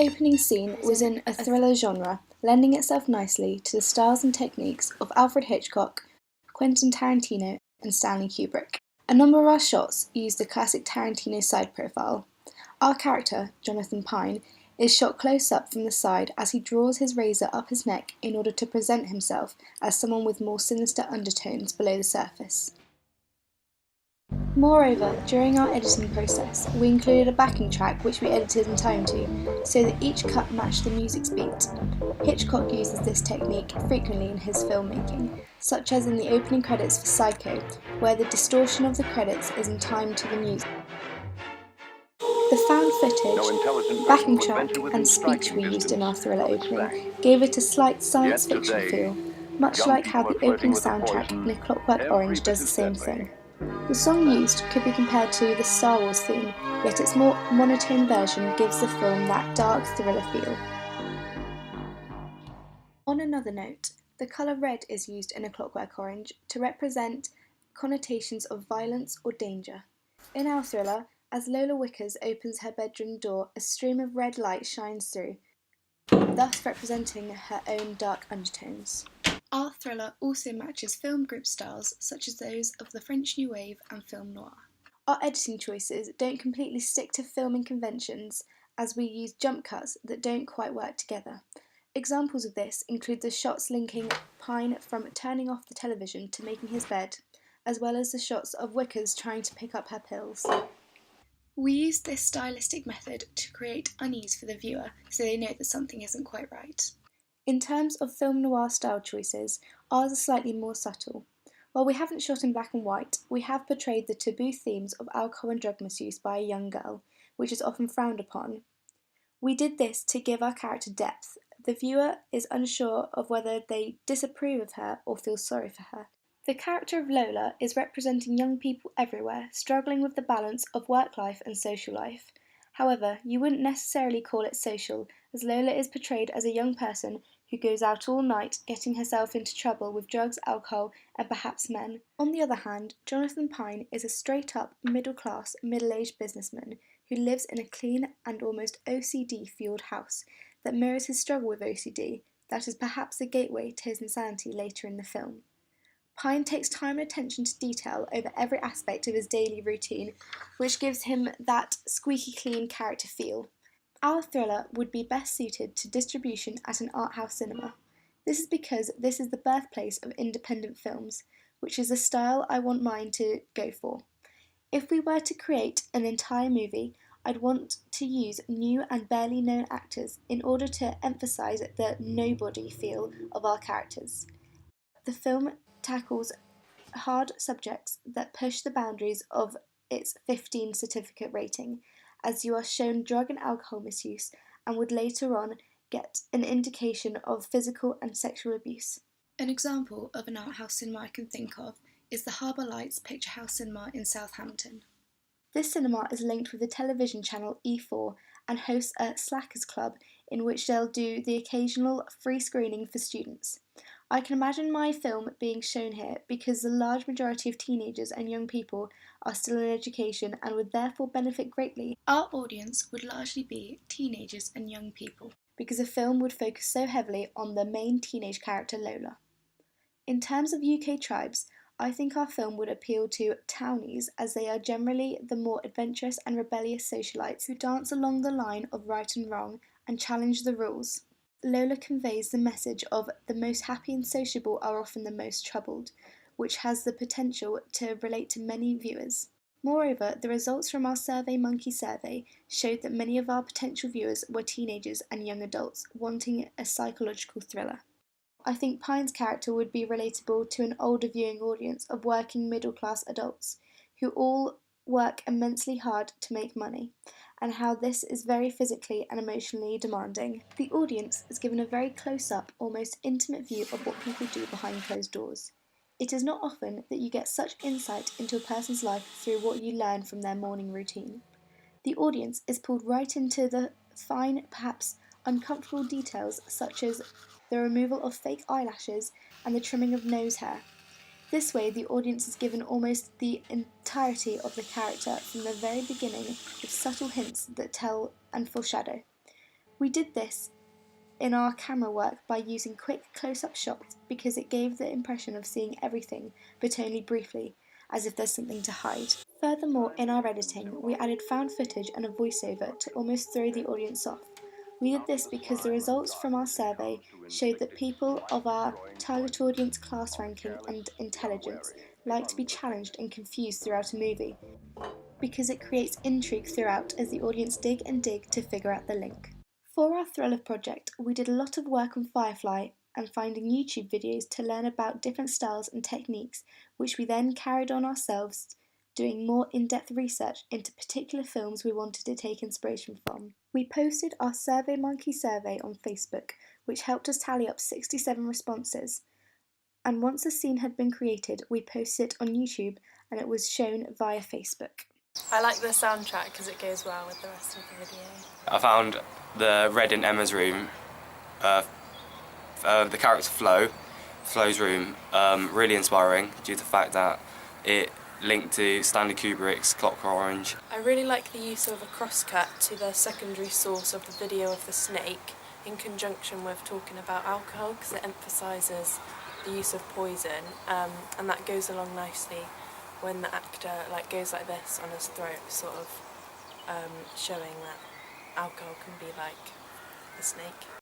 opening scene was in a thriller genre, lending itself nicely to the styles and techniques of Alfred Hitchcock, Quentin Tarantino, and Stanley Kubrick. A number of our shots used the classic Tarantino side profile. Our character, Jonathan Pine, is shot close up from the side as he draws his razor up his neck in order to present himself as someone with more sinister undertones below the surface. Moreover, during our editing process, we included a backing track which we edited in time to, so that each cut matched the music's beat. Hitchcock uses this technique frequently in his filmmaking, such as in the opening credits for Psycho, where the distortion of the credits is in time to the music. The found footage, backing track, and speech we used in our thriller opening gave it a slight science fiction feel, much like how the opening soundtrack in A Clockwork Orange does the same thing. The song used could be compared to the Star Wars theme, yet its more monotone version gives the film that dark thriller feel. On another note, the colour red is used in A Clockwork Orange to represent connotations of violence or danger. In our thriller, as Lola Wickers opens her bedroom door, a stream of red light shines through, thus representing her own dark undertones. Our thriller also matches film group styles such as those of the French New Wave and film noir. Our editing choices don't completely stick to filming conventions, as we use jump cuts that don't quite work together. Examples of this include the shots linking Pine from turning off the television to making his bed, as well as the shots of Wickers trying to pick up her pills. We use this stylistic method to create unease for the viewer so they know that something isn't quite right. In terms of film noir style choices, ours are slightly more subtle. While we haven't shot in black and white, we have portrayed the taboo themes of alcohol and drug misuse by a young girl, which is often frowned upon. We did this to give our character depth. The viewer is unsure of whether they disapprove of her or feel sorry for her. The character of Lola is representing young people everywhere, struggling with the balance of work life and social life. However, you wouldn't necessarily call it social, as Lola is portrayed as a young person who goes out all night, getting herself into trouble with drugs, alcohol, and perhaps men. On the other hand, Jonathan Pine is a straight-up, middle-class, middle-aged businessman who lives in a clean and almost OCD-fueled house that mirrors his struggle with OCD, that is perhaps the gateway to his insanity later in the film. Pine takes time and attention to detail over every aspect of his daily routine, which gives him that squeaky clean character feel. Our thriller would be best suited to distribution at an art house cinema. This is because this is the birthplace of independent films, which is the style I want mine to go for. If we were to create an entire movie, I'd want to use new and barely known actors in order to emphasise the nobody feel of our characters. The film tackles hard subjects that push the boundaries of its 15 certificate rating, as you are shown drug and alcohol misuse and would later on get an indication of physical and sexual abuse. An example of an art house cinema I can think of is the Harbour Lights Picture House Cinema in Southampton. This cinema is linked with the television channel E4 and hosts a Slackers Club in which they'll do the occasional free screening for students. I can imagine my film being shown here because the large majority of teenagers and young people are still in education and would therefore benefit greatly. Our audience would largely be teenagers and young people because the film would focus so heavily on the main teenage character Lola. In terms of UK tribes, I think our film would appeal to townies as they are generally the more adventurous and rebellious socialites who dance along the line of right and wrong and challenge the rules. Lola conveys the message of the most happy and sociable are often the most troubled, which has the potential to relate to many viewers. Moreover, the results from our SurveyMonkey survey showed that many of our potential viewers were teenagers and young adults wanting a psychological thriller. I think Pine's character would be relatable to an older viewing audience of working middle-class adults who all work immensely hard to make money, and how this is very physically and emotionally demanding. The audience is given a very close-up, almost intimate view of what people do behind closed doors. It is not often that you get such insight into a person's life through what you learn from their morning routine. The audience is pulled right into the fine, perhaps uncomfortable details such as the removal of fake eyelashes and the trimming of nose hair. This way, the audience is given almost the entirety of the character from the very beginning with subtle hints that tell and foreshadow. We did this in our camera work by using quick close-up shots because it gave the impression of seeing everything, but only briefly, as if there's something to hide. Furthermore, in our editing, we added found footage and a voiceover to almost throw the audience off. We did this because the results from our survey showed that people of our target audience class ranking and intelligence like to be challenged and confused throughout a movie, because it creates intrigue throughout as the audience dig and dig to figure out the link. For our thriller project, we did a lot of work on Firefly and finding YouTube videos to learn about different styles and techniques, which we then carried on ourselves, doing more in-depth research into particular films we wanted to take inspiration from. We posted our SurveyMonkey survey on Facebook, which helped us tally up 67 responses. And once a scene had been created, we posted it on YouTube and it was shown via Facebook. I like the soundtrack because it goes well with the rest of the video. I found the Red in Emma's room, the character Flo's room, really inspiring due to the fact that it linked to Stanley Kubrick's Clockwork Orange. I really like the use of a crosscut to the secondary source of the video of the snake in conjunction with talking about alcohol, because it emphasises the use of poison, and that goes along nicely when the actor goes like this on his throat, sort of showing that alcohol can be like a snake.